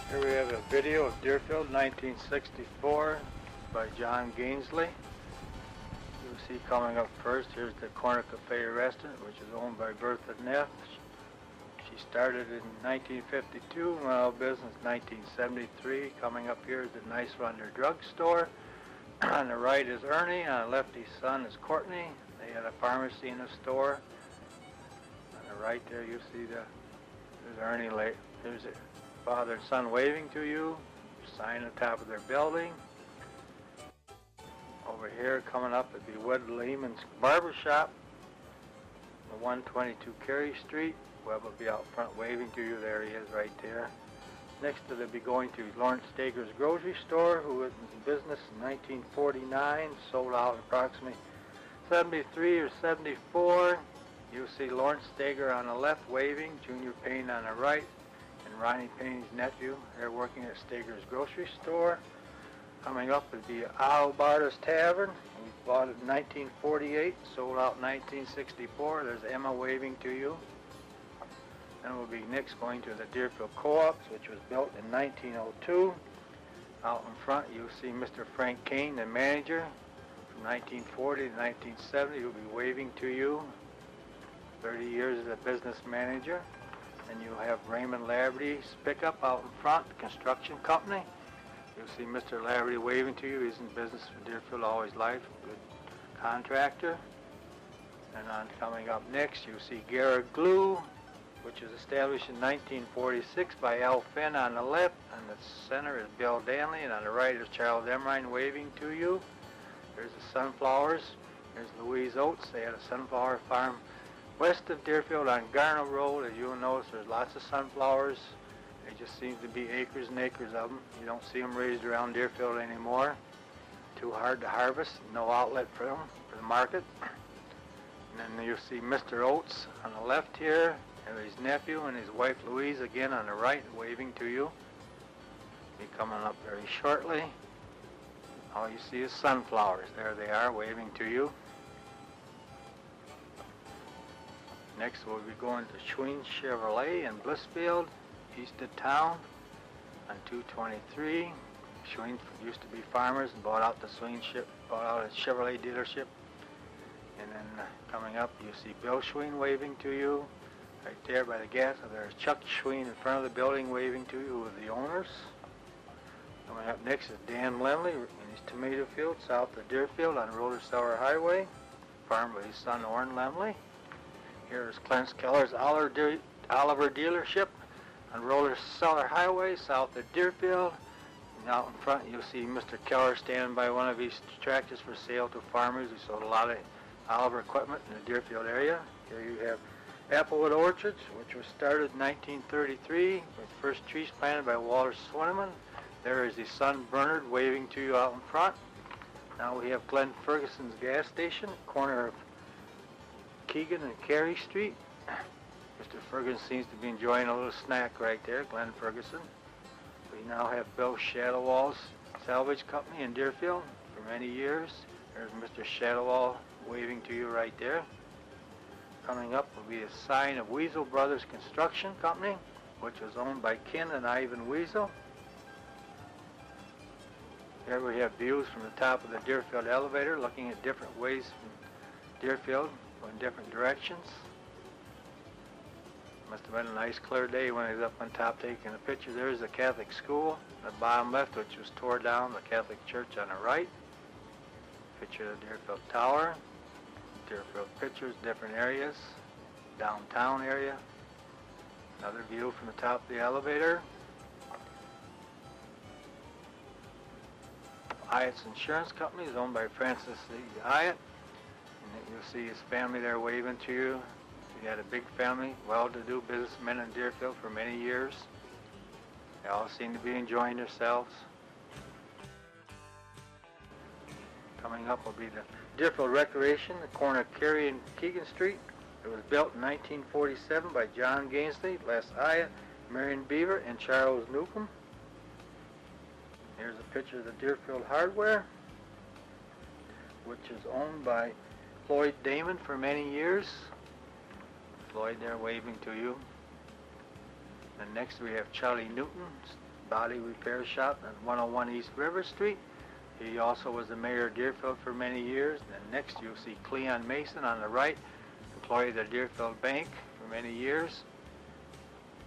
Here we have a video of Deerfield 1964 by John Gainsley. You'll see coming up first, here's the Corner Cafe restaurant, which is owned by Bertha Neff. She started in 1952 and went out of business 1973. Coming up here is the Nice Runner drugstore. On the right is Ernie, on the left his son is Courtney. They had a pharmacy and a store. On the right there you see there's Ernie, there's a father and son waving to you, sign on top of their building. Over here coming up would be Wood Lehman's Barber Shop, the 122 Carey Street. Webb will be out front waving to you. There he is right there. Next to they'll be going to Lawrence Steger's grocery store, who was in business in 1949, sold out in approximately 73 or 74. You'll see Lawrence Steger on the left waving, Junior Payne on the right, and Ronnie Payne's nephew. They're working at Steger's grocery store. Coming up would be Albarda's Tavern. We bought it in 1948, sold out in 1964. There's Emma waving to you. Then we'll be next going to the Deerfield Co-ops, which was built in 1902. Out in front you'll see Mr. Frank Kane, the manager, from 1940 to 1970. He'll be waving to you. 30 years as a business manager. And you'll have Raymond Laverty's pickup out in front, the construction company. You'll see Mr. Laverty waving to you. He's in business for Deerfield all his life, good contractor. And on coming up next, you'll see Garrett Glue, which was established in 1946 by Al Finn on the left. On the center is Bill Danley, and on the right is Charles Emrine waving to you. There's the sunflowers. There's Louise Oates. They had a sunflower farm west of Deerfield on Garner Road. As you'll notice, there's lots of sunflowers. There just seems to be acres and acres of them. You don't see them raised around Deerfield anymore. Too hard to harvest, no outlet for them, for the market. And then you'll see Mr. Oates on the left here, and his nephew and his wife Louise again on the right, waving to you. Be coming up very shortly. All you see is sunflowers. There they are, waving to you. Next we'll be going to Schween Chevrolet in Blissfield, east of town, on 223. Schween used to be farmers and bought out a Chevrolet dealership. And then coming up, you see Bill Schween waving to you. Right there by the gas, there's Chuck Schween in front of the building waving to you with the owners. Coming up next is Dan Lemley in his tomato field south of Deerfield on Roller Cellar Highway, farmed by his son Orrin Lemley. Here's Clarence Keller's Oliver dealership on Roller Cellar Highway south of Deerfield. And out in front you'll see Mr. Keller standing by one of his tractors for sale to farmers. He sold a lot of Oliver equipment in the Deerfield area. Here you have Applewood Orchards, which was started in 1933 with first trees planted by Walter Swineman. There is his son Bernard waving to you out in front. Now we have Glenn Ferguson's gas station, corner of Keegan and Carey Street. Mr. Ferguson seems to be enjoying a little snack right there, Glenn Ferguson. We now have Bill Shadowall's Salvage Company in Deerfield for many years. There's Mr. Shadowall waving to you right there. Coming up will be a sign of Weasel Brothers Construction Company, which was owned by Ken and Ivan Weasel. Here we have views from the top of the Deerfield elevator, looking at different ways from Deerfield, going different directions. Must have been a nice clear day when he was up on top taking a picture. There's the Catholic school, the bottom left, which was tore down, the Catholic church on the right. Picture of the Deerfield Tower. Deerfield pictures, different areas, downtown area. Another view from the top of the elevator. Hyatt's Insurance Company is owned by Francis C. Hyatt. And you'll see his family there waving to you. He had a big family, well-to-do businessmen in Deerfield for many years. They all seem to be enjoying themselves. Coming up will be the Deerfield Recreation, the corner of Carey and Keegan Street. It was built in 1947 by John Gainsley, Les Hyatt, Marion Beaver, and Charles Newcomb. Here's a picture of the Deerfield Hardware, which is owned by Floyd Damon for many years. Floyd there waving to you. And next we have Charlie Newton's body repair shop at 101 East River Street. He also was the mayor of Deerfield for many years. And next you'll see Cleon Mason on the right, employee of the Deerfield Bank for many years.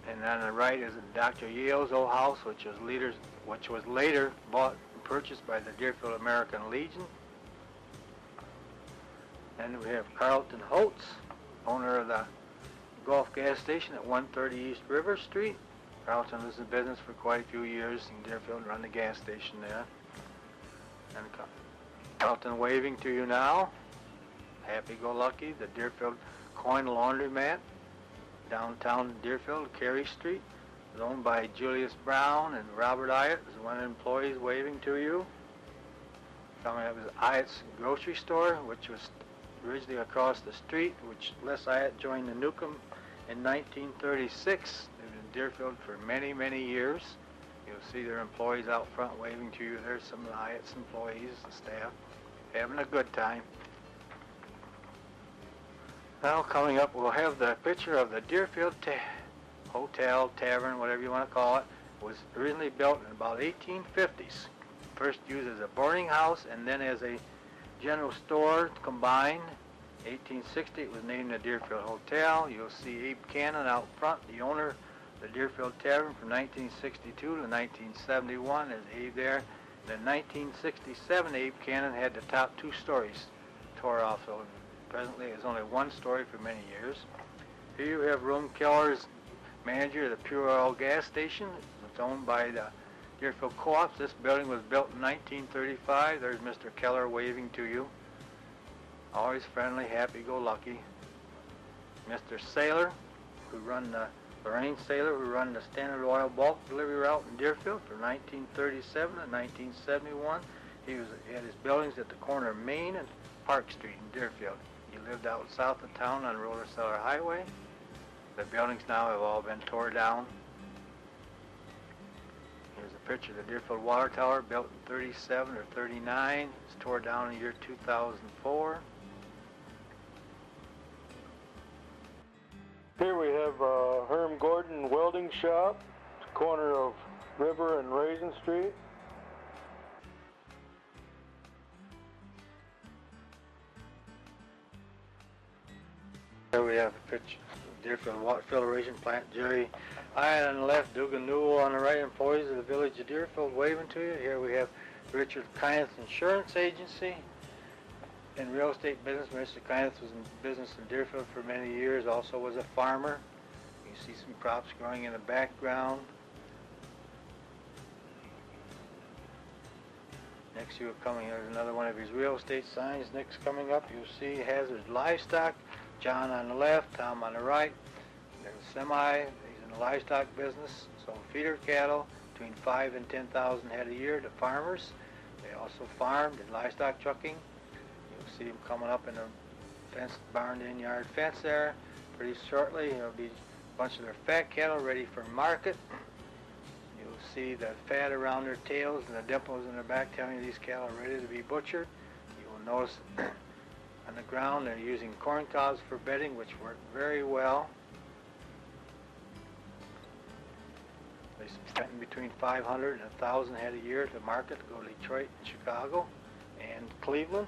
And on the right is Dr. Yale's old house, which was later bought and purchased by the Deerfield American Legion. And we have Carlton Holtz, owner of the Gulf gas station at 130 East River Street. Carlton was in business for quite a few years in Deerfield and run the gas station there. And Carlton waving to you now. Happy-go-lucky, the Deerfield Coin Laundromat, downtown Deerfield, Carey Street, is owned by Julius Brown, and Robert Ayatt is one of the employees waving to you. Coming up is Ayatt's grocery store, which was originally across the street, which Les Ayatt joined the Newcomb in 1936. They've been in Deerfield for many, many years. You'll see their employees out front waving to you. There's some of the Ayatt's employees, the staff, having a good time. Now coming up, we'll have the picture of the Deerfield Hotel, Tavern, whatever you want to call it. It was originally built in about 1850s. First used as a boarding house and then as a general store combined. 1860 it was named the Deerfield Hotel. You'll see Abe Cannon out front, the owner of the Deerfield Tavern from 1962 to 1971. There's Abe there. In 1967, Abe Cannon had the top 2 stories tore off, so presently it's only 1 story for many years. Here you have Room Keller's manager of the Pure Oil gas station. It's owned by the Deerfield Co-ops. This building was built in 1935. There's Mr. Keller waving to you. Always friendly, happy-go-lucky. Mr. Saylor, Lorraine Saylor, who run the Standard Oil bulk delivery route in Deerfield from 1937 to 1971. He had his buildings at the corner of Main and Park Street in Deerfield. He lived out south of town on Roller Cellar Highway. The buildings now have all been tore down. Here's a picture of the Deerfield Water Tower, built in 37 or 39. It was tore down in the year 2004. Here we have Herm Gordon Welding Shop, corner of River and Raisin Street. Here we have a picture of Deerfield Water Filtration Plant. Jerry Ayatt on the left, Dugan Newell on the right, employees of the Village of Deerfield waving to you. Here we have Richard Kyneth Insurance Agency. In real estate business, Mr. Kyneth was in business in Deerfield for many years, also was a farmer. You see some crops growing in the background. Next you are coming, here's another one of his real estate signs. Next coming up, you'll see Hazzard Livestock. John on the left, Tom on the right. There's Semi, he's in the livestock business, so feeder cattle between 5,000 and 10,000 head a year to farmers. They also farm, did livestock trucking. You'll see them coming up in the fenced barn in yard fence there. Pretty shortly, there'll be a bunch of their fat cattle ready for market. You'll see the fat around their tails and the dimples in their back telling you these cattle are ready to be butchered. You will notice on the ground they're using corn cobs for bedding, which work very well. They spend between 500 and 1,000 head a year to market to go to Detroit and Chicago and Cleveland.